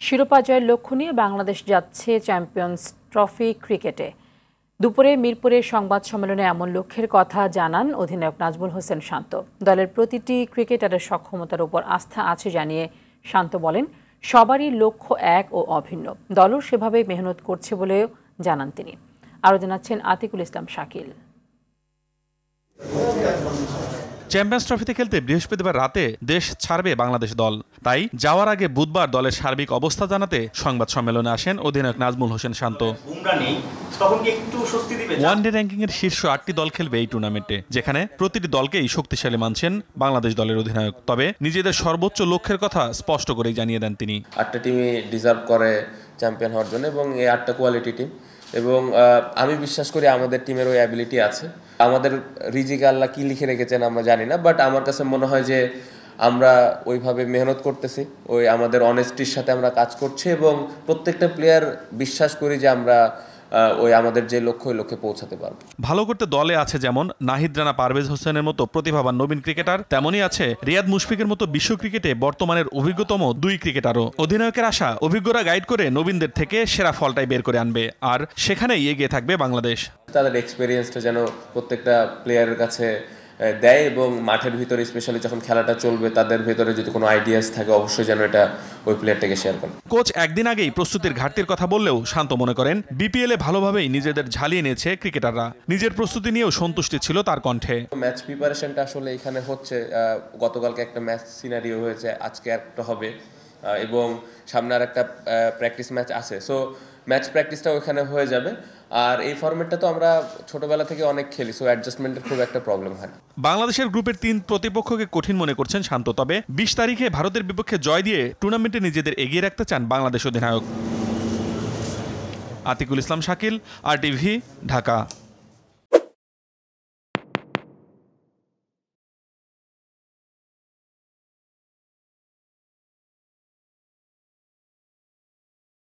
শিরোপা জয়ের লক্ষ্য নিয়ে বাংলাদেশ যাচ্ছে চ্যাম্পিয়ন্স ট্রফি ক্রিকেটে। দুপুরে মিরপুরে সংবাদ সম্মেলনে এমন লক্ষ্যের কথা জানান অধিনায়ক নাজমুল হোসেন শান্ত। দলের প্রতিটি ক্রিকেটারের সক্ষমতার উপর আস্থা আছে জানিয়ে শান্ত বলেন, সবারই লক্ষ্য এক ও অভিন্ন। দলও সেভাবেই মেহনত করছে বলেও জানান তিনি। আরও জানাচ্ছেন আতিকুল ইসলাম শাকিল। চ্যাম্পিয়ন্স ট্রফিতে খেলতে বৃহস্পতিবার রাতে দেশ ছাড়বে বাংলাদেশ দল। তাই যাওয়ার আগে বুধবার দলের সার্বিক অবস্থা জানাতে সংবাদ সম্মেলনে আসেন অধিনায়ক নাজমুল হোসেন শান্ত। ওয়ানডে র্যাঙ্কিংয়ের শীর্ষ 8টি দল খেলবে এই টুর্নামেন্টে, যেখানে প্রতিটি দলকেই শক্তিশালী মানছেন বাংলাদেশ দলের অধিনায়ক। তবে নিজেদের সর্বোচ্চ লক্ষ্যের কথা স্পষ্ট করেই জানিয়ে দেন তিনি। 8টা টিমই ডিজার্ভ করে চ্যাম্পিয়ন হওয়ার জন্য এবং এই 8টা কোয়ালিটি টিম, এবং আমি বিশ্বাস করি আমাদের টিমের ওই অ্যাবিলিটি আছে। আমাদের রিজিকে আল্লাহ কি লিখে রেখেছেন আমরা জানি না, বাট আমার কাছে মনে হয় যে আমরা ওইভাবে মেহনত করতেছি, ওই আমাদের অনেস্টির সাথে আমরা কাজ করছি এবং প্রত্যেকটা প্লেয়ার বিশ্বাস করি যে আমরা ওই আমাদের যে লক্ষ্য ওই লক্ষ্যে পৌঁছাতে পারবো। ভালো করতে দলে আছে যেমন নাহিদ রানা, পারভেজ হোসেনের মতো প্রতিভাবান নবীন ক্রিকেটার, তেমনই আছে রিয়াদ মুশফিকের মতো বিশ্ব ক্রিকেটে বর্তমানের অভিজ্ঞতম 2 ক্রিকেটারও। অধিনায়কের আশা, অভিজ্ঞরা গাইড করে নবীনদের থেকে সেরা ফলটাই বের করে আনবে, আর সেখানেই এগিয়ে থাকবে বাংলাদেশ। তাদের এক্সপেরিয়েন্সটা যেন প্রত্যেকটা প্লেয়ারের কাছে দেয় এবং মাঠের ভিতরে স্পেশালি যখন খেলাটা চলবে তাদের ভিতরে যদি কোনো আইডিয়াস থাকে অবশ্যই যেন এটা ওই প্লেয়ারটাকে শেয়ার করেন। কোচ একদিন আগেই প্রস্তুতির ঘাটতির কথা বললেও শান্ত মনে করেন বিপিএলে ভালোভাবেই নিজেদের ঝালিয়ে নিয়েছে ক্রিকেটাররা। নিজের প্রস্তুতি নিয়েও সন্তুষ্টি ছিল তার কণ্ঠে। ম্যাচ প্রিপারেশনটা আসলে এখানে হচ্ছে, গতকালকে একটা ম্যাচ সিনারিও হয়েছে, আজকে একটা হবে এবং সামনে আর একটা প্র্যাকটিস ম্যাচ আছে। সো ম্যাচ প্র্যাকটিসটা ওখানে হয়ে যাবে। আর এই ফরম্যাটটা তো আমরা ছোটবেলা থেকে অনেক খেলি, সো অ্যাডজাস্টমেন্টের খুব একটা প্রবলেম হয় না। বাংলাদেশের গ্রুপের 3 প্রতিপক্ষকে কঠিন মনে করছেন শান্ত, তবে 20 তারিখে ভারতের বিপক্ষে জয় দিয়ে টুর্নামেন্টে নিজেদের এগিয়ে রাখতে চান বাংলাদেশ অধিনায়ক। আতিকুল ইসলাম শাকিল, RTV, ঢাকা।